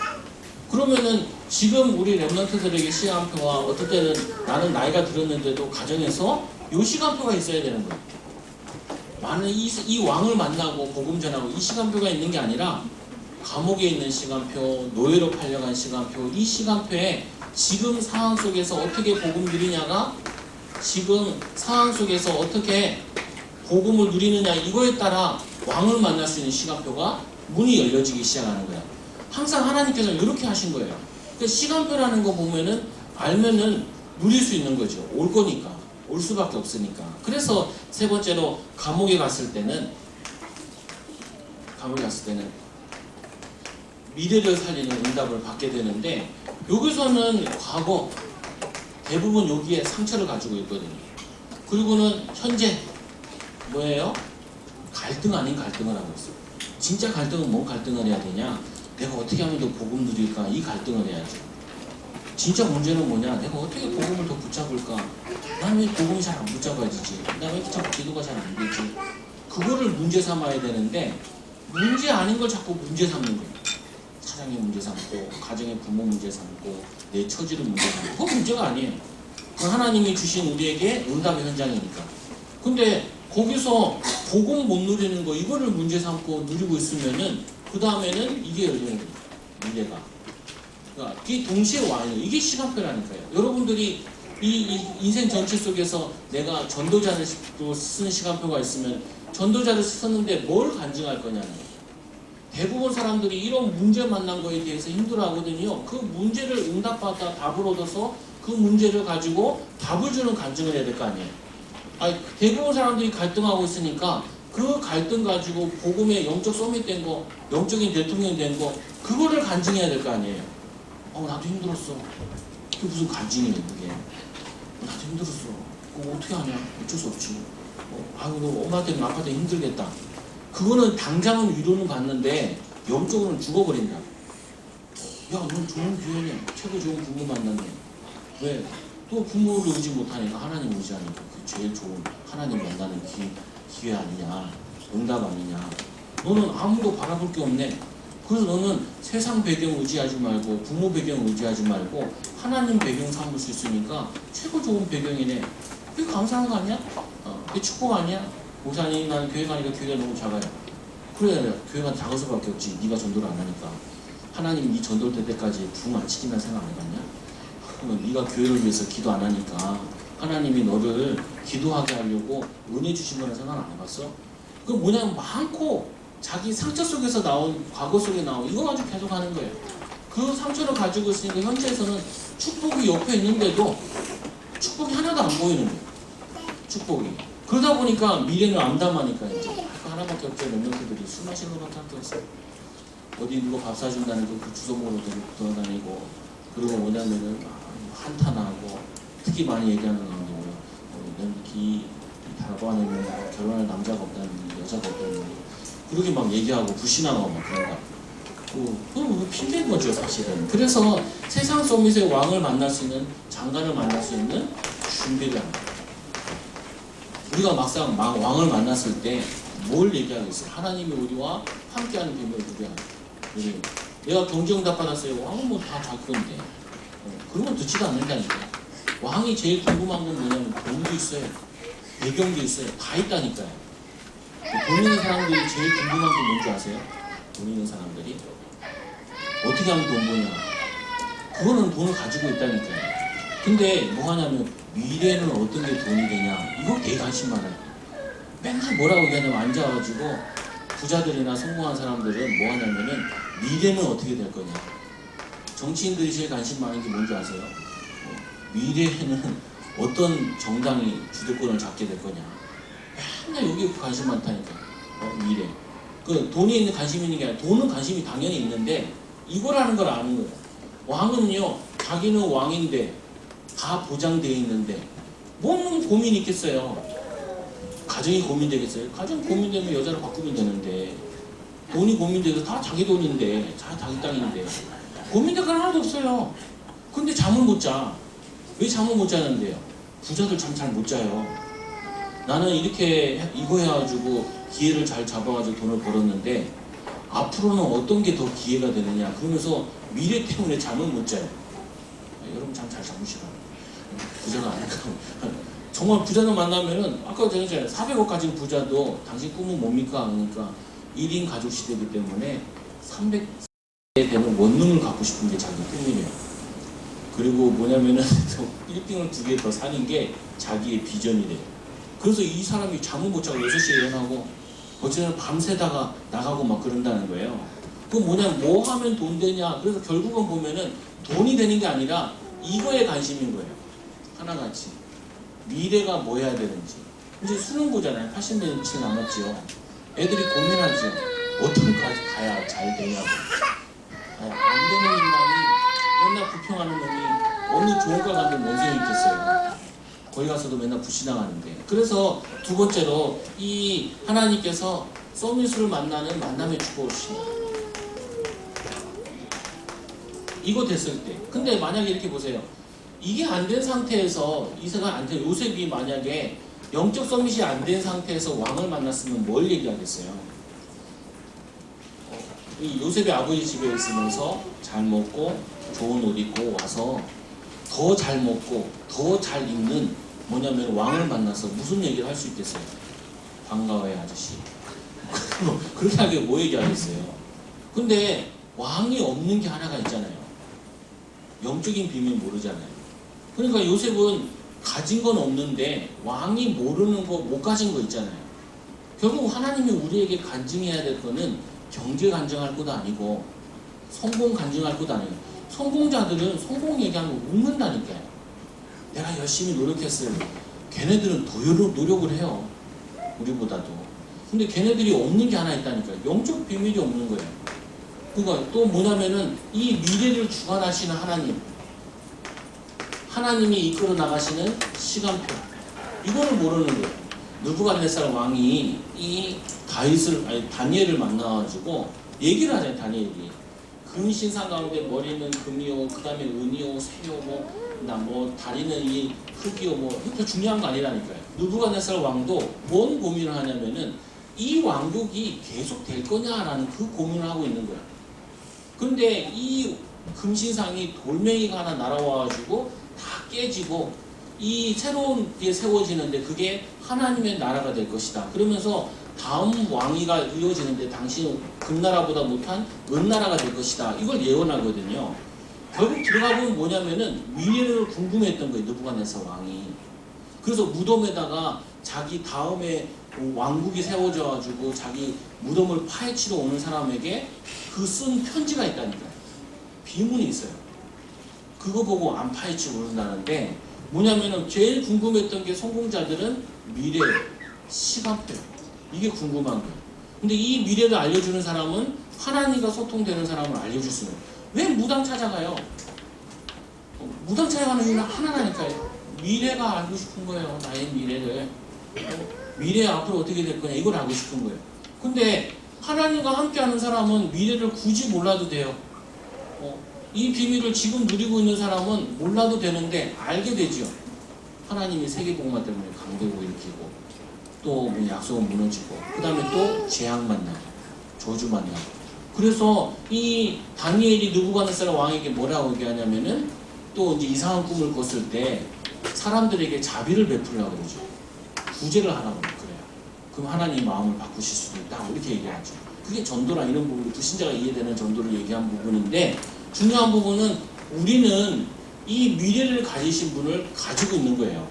그러면은 지금 우리 랩런트들에게 시간표와 어떨 때는 나는 나이가 들었는데도 가정에서 요 시간표가 있어야 되는 거예요. 나는 이 왕을 만나고 복음 전하고 이 시간표가 있는 게 아니라 감옥에 있는 시간표, 노예로 팔려간 시간표, 이 시간표에 지금 상황 속에서 어떻게 복음 누리냐가 지금 상황 속에서 어떻게 복음을 누리느냐 이거에 따라 왕을 만날 수 있는 시간표가 문이 열려지기 시작하는 거야. 항상 하나님께서 이렇게 하신 거예요. 그러니까 시간표라는 거 보면은 알면은 누릴 수 있는 거죠. 올 거니까. 올 수밖에 없으니까. 그래서 세 번째로 감옥에 갔을 때는 미래를 살리는 응답을 받게 되는데, 여기서는 과거 대부분 여기에 상처를 가지고 있거든요. 그리고는 현재 뭐예요? 갈등 아닌 갈등을 하고 있어요. 진짜 갈등은 뭔 갈등을 해야 되냐? 내가 어떻게 하면 더 복음 누릴까? 이 갈등을 해야죠. 진짜 문제는 뭐냐? 내가 어떻게 복음을 더 붙잡을까? 난 왜 복음이 잘 안 붙잡아지지? 난 왜 이렇게 자꾸 기도가 잘 안 되지? 그거를 문제 삼아야 되는데, 문제 아닌 걸 자꾸 문제 삼는 거예요. 사랑의 문제 삼고, 가정의 부모 문제 삼고, 내 처지를 문제 삼고. 그건 문제가 아니에요. 그건 하나님이 주신 우리에게 응답의 현장이니까. 근데 거기서 복음 못 누리는 거, 이거를 문제 삼고 누리고 있으면은 그 다음에는 이게 열리는 거예요. 문제가. 그러니까 이게 동시에 와요. 이게 시간표라니까요. 여러분들이 이 인생 전체 속에서 내가 전도자를 쓴 시간표가 있으면 전도자를 썼는데 뭘 간증할 거냐는 거예요. 대부분 사람들이 이런 문제 만난 거에 대해서 힘들어하거든요. 그 문제를 응답받아 답을 얻어서 그 문제를 가지고 답을 주는 간증을 해야 될 거 아니에요. 대부분 사람들이 갈등하고 있으니까 그 갈등 가지고 복음의 영적 서밋된 거, 영적인 대통령이 된 거, 그거를 간증해야 될 거 아니에요. 나도 힘들었어. 그게 무슨 간증이에요, 그게. 나도 힘들었어. 그거 어떻게 하냐? 어쩔 수 없지. 너 엄마 때문에 아빠 때문에 힘들겠다. 그거는 당장은 위로는 받는데 영적으로는 죽어버린다. 야, 넌 좋은 교회냐? 최고 좋은 부모 만났네. 왜? 또 부모를 의지 못하니까 하나님 의지하니까 그 제일 좋은 하나님 만나는 기회 아니냐? 응답 아니냐? 너는 아무도 바라볼 게 없네. 그래서 너는 세상 배경 의지하지 말고 부모 배경 의지하지 말고 하나님 배경 삼을 수 있으니까 최고 좋은 배경이네. 그게 감사한 거 아니야? 그게 축복 아니야? 목사님, 나는 교회 가니까 교회가 너무 작아요. 그래, 교회가 작아서밖에 없지. 네가 전도를 안 하니까. 하나님 네 전도를 될 때까지 붕 안 치긴다는 생각 안 해봤냐? 그러면 네가 교회를 위해서 기도 안 하니까 하나님이 너를 기도하게 하려고 은혜 주신 거라는 생각 안 해봤어? 그 뭐냐면 많고 자기 상처 속에서 나온, 과거 속에 나온 이거 가지고 계속 하는 거예요. 그 상처를 가지고 있으니까 현재에서는 축복이 옆에 있는데도 축복이 하나도 안 보이는 거예요. 축복이. 그러다 보니까 미래는 암담하니까 이제 그 하나밖에 없죠. 멤버들이 술 마시는 것밖에 할 게 없어요. 어디 누가 밥 사준다는 그 주소 모르고 돌아다니고, 그리고 뭐냐면은 한탄하고, 특히 많이 얘기하는 건 이 다반에는 결혼할 남자가 없다는, 여자가 없다는, 그렇게 막 얘기하고 불신하고 막 그런다. 그건 핑계인 거죠, 사실은. 그래서 세상 서밋의 왕을 만날 수 있는, 장관을 만날 수 있는 준비를 합니다. 우리가 막상 왕을 만났을 때 뭘 얘기하겠어요? 하나님이 우리와 함께하는 비밀을 누구야? 내가 경제응답 받았어요. 왕은 뭐 다 건데. 그런 건 듣지도 않는다니까. 왕이 제일 궁금한 건 뭐냐면 돈도 있어요. 배경도 있어요. 다 있다니까요. 돈 있는 사람들이 제일 궁금한 게 뭔지 아세요? 돈 있는 사람들이 어떻게 하면 돈 버냐? 그거는 돈을 가지고 있다니까요. 근데 뭐 하냐면 미래는 어떤 게 돈이 되냐? 이거 되게 관심 많아요. 맨날 뭐라고 얘기하냐면 앉아가지고 부자들이나 성공한 사람들은 뭐 하냐면은 미래는 어떻게 될 거냐? 정치인들이 제일 관심 많은 게 뭔지 아세요? 미래에는 어떤 정당이 주도권을 잡게 될 거냐? 맨날 여기에 관심 많다니까. 미래. 그 돈에 있는 관심이 있는 게 아니라 돈은 관심이 당연히 있는데 이거라는 걸 아는 거예요. 왕은요, 자기는 왕인데 다 보장되어 있는데 뭔 고민이 있겠어요? 가정이 고민되겠어요? 가정 고민되면 여자를 바꾸면 되는데, 돈이 고민돼서 다 자기 돈인데, 자기 땅인데 고민될 건 하나도 없어요. 근데 잠을 못 자. 왜 잠을 못 자는데요? 부자들 잠 잘 못 자요. 나는 이렇게 이거 해가지고 기회를 잘 잡아가지고 돈을 벌었는데 앞으로는 어떤 게 더 기회가 되느냐 그러면서 미래 때문에 잠을 못 자요. 여러분 잠 잘 자무시라. 부자가 아닐까. 정말 부자를 만나면은 아까 제가 했잖아요. 400억 가진 부자도 당신 꿈은 뭡니까? 그러니까 1인 가족 시대이기 때문에 300세 되는 원룸을 갖고 싶은 게 자기 꿈이래요. 그리고 뭐냐면은 빌딩을 2개 더 사는 게 자기의 비전이래요. 그래서 이 사람이 잠을 못 자고 6시에 일어나고 어쩌면 밤새다가 나가고 막 그런다는 거예요. 그건 뭐냐면 뭐 하면 돈 되냐. 그래서 결국은 보면은 돈이 되는 게 아니라 이거에 관심인 거예요. 하나같이. 미래가 뭐 해야 되는지. 이제 수능 보잖아요. 80년치 남았죠. 애들이 고민하죠. 어떤 과지 가야 잘 되냐고. 안 되는 인간이 맨날 부평하는 놈이 어느 좋은 과 가면 뭔 소용이 있겠어요. 거기 가서도 맨날 불신앙하는데. 그래서 두 번째로 이 하나님께서 서밋을 만나는 만남의 축복을 주신다. 이거 됐을 때. 근데 만약에 이렇게 보세요. 이게 안 된 상태에서 이세가 안 돼. 요셉이 만약에 영적 서밋이 안 된 상태에서 왕을 만났으면 뭘 얘기하겠어요? 이 요셉의 아버지 집에 있으면서 잘 먹고 좋은 옷 입고 와서 더 잘 먹고 더 잘 입는 뭐냐면 왕을 만나서 무슨 얘기를 할 수 있겠어요? 반가워요 아저씨. 그렇게 하게 뭐 얘기하겠어요? 근데 왕이 없는 게 하나가 있잖아요. 영적인 비밀 모르잖아요. 그러니까 요셉은 가진 건 없는데 왕이 모르는 거 못 가진 거 있잖아요. 결국 하나님이 우리에게 간증해야 될 거는 경제 간증할 것도 아니고 성공 간증할 것도 아니고 성공자들은 성공 얘기하면 웃는다니까요. 내가 열심히 노력했어요. 걔네들은 더 노력을 해요. 우리보다도. 근데 걔네들이 없는 게 하나 있다니까요. 영적 비밀이 없는 거예요. 그러니까 또 뭐냐면은 이 미래를 주관하시는 하나님, 하나님이 이끌어 나가시는 시간표, 이거를 모르는 거예요. 느부갓네살 왕이 이 다니엘을 만나가지고 얘기를 하잖아요. 다니엘이 금신상 가운데 머리는 금이요, 그 다음에 은이요, 새요, 뭐 다리는 이 흙이요, 뭐 그렇게 중요한 거 아니라니까요. 느부갓네살 왕도 뭔 고민을 하냐면은 이 왕국이 계속 될 거냐라는 그 고민을 하고 있는 거야. 근데 이 금신상이 돌멩이가 하나 날아와가지고 다 깨지고 이 새로운 게 세워지는데 그게 하나님의 나라가 될 것이다. 그러면서 다음 왕위가 이어지는데 당신은 금나라보다 못한 은나라가 될 것이다. 이걸 예언하거든요. 결국 들어가보면 뭐냐면은 미래를 궁금했던 거예요. 느부갓네살 왕이. 그래서 무덤에다가 자기 다음에 왕국이 세워져가지고 자기 무덤을 파헤치러 오는 사람에게 그 쓴 편지가 있다니까요. 비문이 있어요. 그거 보고 안 파헤치고 그런다는데 뭐냐면은 제일 궁금했던 게 성공자들은 미래, 시간표. 이게 궁금한 거예요. 근데 이 미래를 알려주는 사람은 하나님과 소통되는 사람을 알려줄 수는. 왜 무당 찾아가요? 무당 찾아가는 이유는 하나라니까요. 미래가 알고 싶은 거예요. 나의 미래를. 미래 앞으로 어떻게 될 거냐 이걸 알고 싶은 거예요. 근데 하나님과 함께하는 사람은 미래를 굳이 몰라도 돼요. 이 비밀을 지금 누리고 있는 사람은 몰라도 되는데 알게 되죠. 하나님이 세계복음화 때문에 강대국 일으키고 또 뭐 약속은 무너지고 그 다음에 또 재앙 만나고 저주 만나고. 그래서 이 다니엘이 느부갓네살 왕에게 뭐라고 얘기하냐면은 또 이제 이상한 꿈을 꿨을 때 사람들에게 자비를 베풀려고 그러죠. 구제를 하라고 그래요. 그럼 하나님 마음을 바꾸실 수도 있다. 이렇게 얘기하죠. 그게 전도랑 이런 부분, 불신자가 이해되는 전도를 얘기한 부분인데 중요한 부분은 우리는 이 미래를 가지신 분을 가지고 있는 거예요.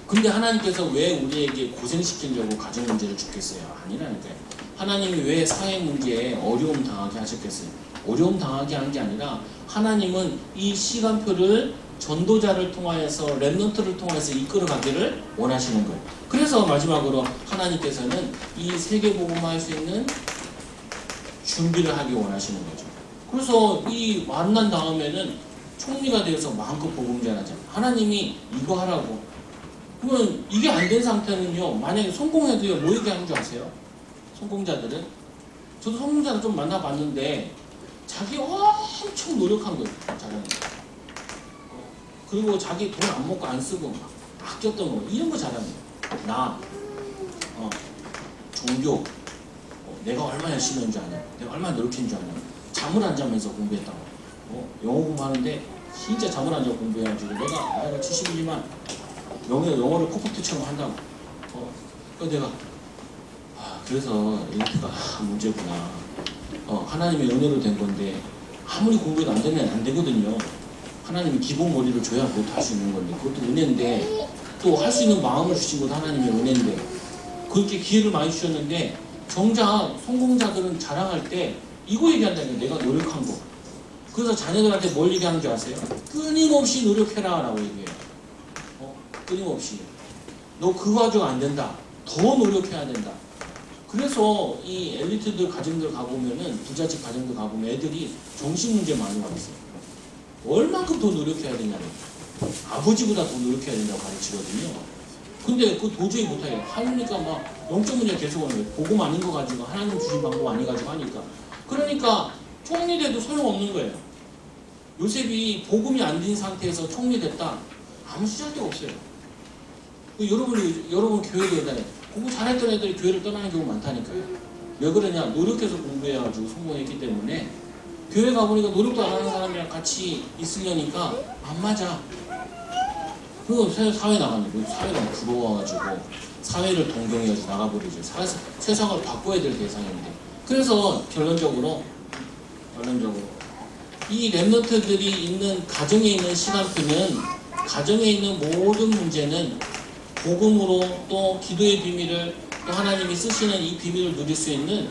근데 하나님께서 왜 우리에게 고생시키려고 가정 문제를 주겠어요? 아니라니까요. 하나님이 왜 사회 문제에 어려움 당하게 하셨겠어요? 어려움 당하게 한 게 아니라 하나님은 이 시간표를 전도자를 통하여서 렘넌트를 통해서 이끌어가기를 원하시는 거예요. 그래서 마지막으로 하나님께서는 이 세계복음화할 수 있는 준비를 하기 원하시는 거죠. 그래서 이 만난 다음에는 총리가 되어서 마음껏 복음 전하잖아요. 하나님이 이거 하라고. 그러면 이게 안 된 상태는요. 만약에 성공해도요. 뭐 얘기하는 줄 아세요? 성공자들은? 저도 성공자를 좀 만나봤는데 자기 엄청 노력한 거예요. 잘하는 거. 그리고 자기 돈 안 먹고 안 쓰고 막 아꼈던 거 이런 거 잘하는 거예요. 나 종교 내가 얼마나 열심히 했는 줄 아냐? 내가 얼마나 노력했는 줄 아냐? 잠을 안 자면서 공부했다고. 영어 공부하는데 진짜 잠을 안 자고 공부해가지고 내가 70이지만 영어를 콕콕투처럼 한다고. 그래서 내가 그래서 이렇게가 문제구나. 하나님의 은혜로 된 건데 아무리 공부해도 안 되면 안 되거든요. 하나님이 기본 머리를 줘야 그것도 할 수 있는 건데 그것도 은혜인데 또 할 수 있는 마음을 주신 것도 하나님의 은혜인데 그렇게 기회를 많이 주셨는데 정작 성공자들은 자랑할 때 이거 얘기한다니까. 내가 노력한 거. 그래서 자녀들한테 뭘 얘기하는 줄 아세요? 끊임없이 노력해라 라고 얘기해요. 끊임없이. 너 그거 가지고 안 된다. 더 노력해야 된다. 그래서 이 엘리트들 가정들 가보면은, 부잣집 가정들 가보면 애들이 정신 문제 많이 나왔어요. 얼만큼 더 노력해야 되냐고. 아버지보다 더 노력해야 된다고 가르치거든요. 근데 그거 도저히 못하게 하니까 막 영적 문제 계속 오는 거예요. 복음 아닌 거 가지고, 하나님 주신 방법 아니 가지고 하니까. 그러니까 총리돼도 소용없는 거예요. 요셉이 복음이 안 된 상태에서 총리됐다? 아무 시작도 없어요. 여러분 교회에 대해 공부 잘했던 애들이 교회를 떠나는 경우 많다니까요. 왜 그러냐? 노력해서 공부해가지고 성공했기 때문에. 교회 가보니까 노력도 안 하는 사람이랑 같이 있으려니까 안 맞아. 그리고 사회 나가는 거, 사회가 부러워가지고 사회를 동경해가지고 나가버리죠. 세상을 바꿔야 될 대상인데. 그래서 결론적으로 이 랩런트들이 있는 가정에 있는 시간표는, 가정에 있는 모든 문제는 복음으로, 또 기도의 비밀을, 또 하나님이 쓰시는 이 비밀을 누릴 수 있는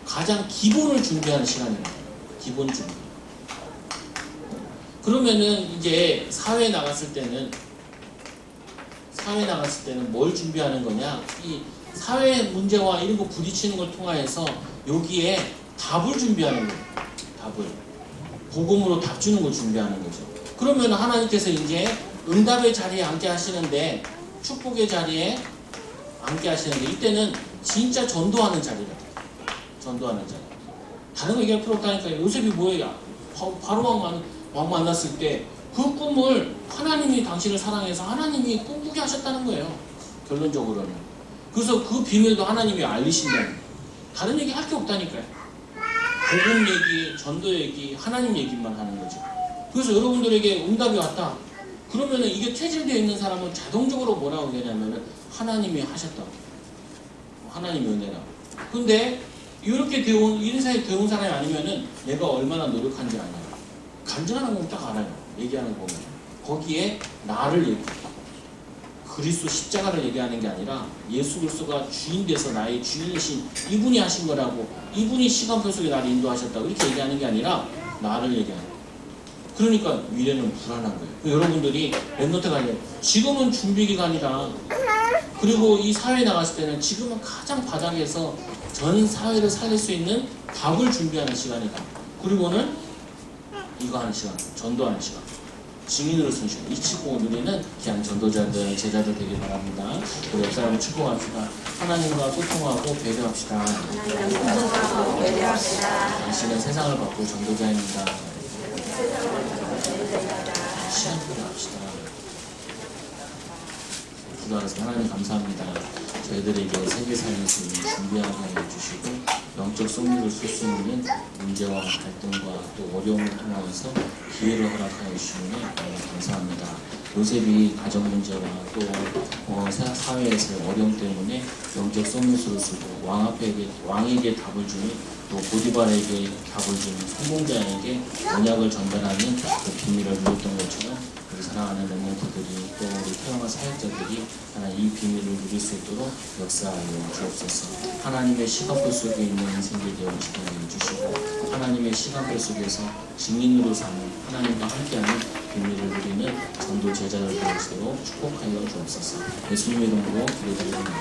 가장 기본을 준비하는 시간입니다. 기본 준비. 그러면은 이제 사회에 나갔을 때는 뭘 준비하는 거냐? 이 사회 문제와 이런 거 부딪히는 걸 통해서 여기에 답을 준비하는 거예요. 답을. 복음으로 답 주는 걸 준비하는 거죠. 그러면 하나님께서 이제 응답의 자리에 앉게 하시는데, 축복의 자리에 앉게 하시는데, 이때는 진짜 전도하는 자리다. 전도하는 자리. 다른 거 얘기할 필요 없다니까요. 요셉이 뭐예요? 바로 왕 만났을 때 그 꿈을 하나님이 당신을 사랑해서 하나님이 꿈꾸게 하셨다는 거예요. 결론적으로는. 그래서 그 비밀도 하나님이 알리신다는 거예요. 다른 얘기 할 게 없다니까요. 복음 얘기, 전도 얘기, 하나님 얘기만 하는 거죠. 그래서 여러분들에게 응답이 왔다. 그러면은 이게 체질되어 있는 사람은 자동적으로 뭐라고 되냐면은 하나님이 하셨다고. 하나님이 은혜라고. 근데 이렇게 인사에 배운 사람이 아니면은 내가 얼마나 노력한지 알아요. 간증하는 건 딱 알아요. 얘기하는 거 보면. 거기에 나를 얘기해요. 그리스도 십자가를 얘기하는 게 아니라 예수 그리스도가 주인 돼서 나의 주인이신 이분이 하신 거라고, 이분이 시간표 속에 나를 인도하셨다고 이렇게 얘기하는 게 아니라 나를 얘기하는 거예요. 그러니까 미래는 불안한 거예요. 여러분들이 랩런트가 아니라 지금은 준비 기간이다. 그리고 이 사회에 나갔을 때는 지금은 가장 바닥에서 전 사회를 살릴 수 있는 답을 준비하는 시간이다. 그리고는 이거 하는 시간, 전도하는 시간, 증인으로 쓰는 시간. 이 축복을 누리는 귀한 전도자들, 제자들 되길 바랍니다. 우리 옆 사람을 축복합시다. 하나님과 소통하고 배려합시다. 당신은 세상을 바꿀 전도자입니다. 시간표를 합시다. 기도하면서 하나님 감사합니다. 저희들에게 세계 살릴 수 있는 준비하게 해주시고, 영적 속력을 쓸 수 있는 문제와 갈등과 또 어려움을 통하여서 기회를 허락하여 주시니 감사합니다. 요셉이 가정 문제와 또 사회에서의 어려움 때문에 영적 속력을 쓰고 왕에게 답을 주니, 또 보디발에게 답을 주는 성공자에게 언약을 전달하는 그 비밀을 누렸던 것처럼 우리 사랑하는 랩런트들이, 또 우리 태영아 사역자들이 하나님 이 비밀을 누릴 수 있도록 역사하여 주옵소서. 하나님의 시간표 속에 있는 인생들 되어지게 해주시고, 하나님의 시간표 속에서 증인으로 사는, 하나님과 함께하는 비밀을 누리는 전도 제자들 되어지도록 축복하여 주옵소서. 예수님의 이름으로 기도드립니다.